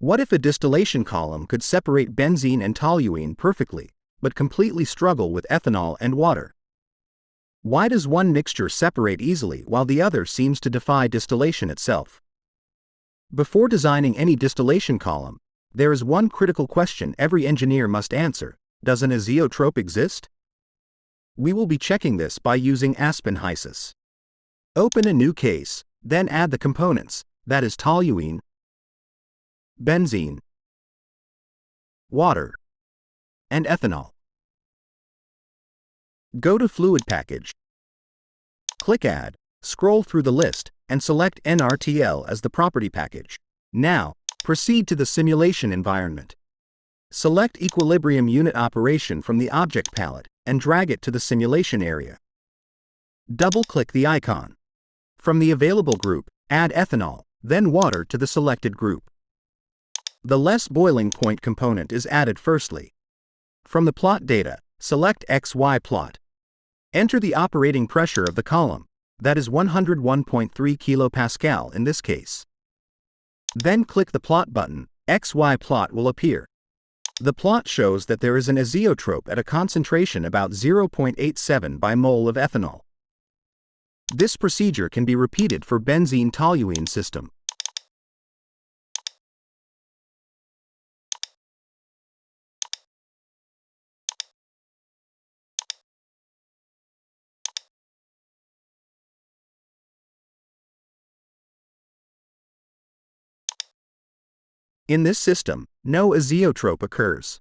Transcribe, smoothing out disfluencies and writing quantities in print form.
What if a distillation column could separate benzene and toluene perfectly, but completely struggle with ethanol and water? Why does one mixture separate easily while the other seems to defy distillation itself? Before designing any distillation column, there is one critical question every engineer must answer: does an azeotrope exist? We will be checking this by using Aspen HYSYS. Open a new case, then add the components, that is toluene, benzene, water, and ethanol. Go to Fluid Package. Click Add, scroll through the list, and select NRTL as the property package. Now, proceed to the simulation environment. Select Equilibrium Unit Operation from the Object palette and drag it to the simulation area. Double-click the icon. From the available group, add ethanol, then water to the selected group. The less boiling point component is added firstly. From the plot data, select XY plot. Enter the operating pressure of the column, that is 101.3 kPa in this case. Then click the plot button, XY plot will appear. The plot shows that there is an azeotrope at a concentration about 0.87 by mole of ethanol. This procedure can be repeated for benzene-toluene system. In this system, no azeotrope occurs.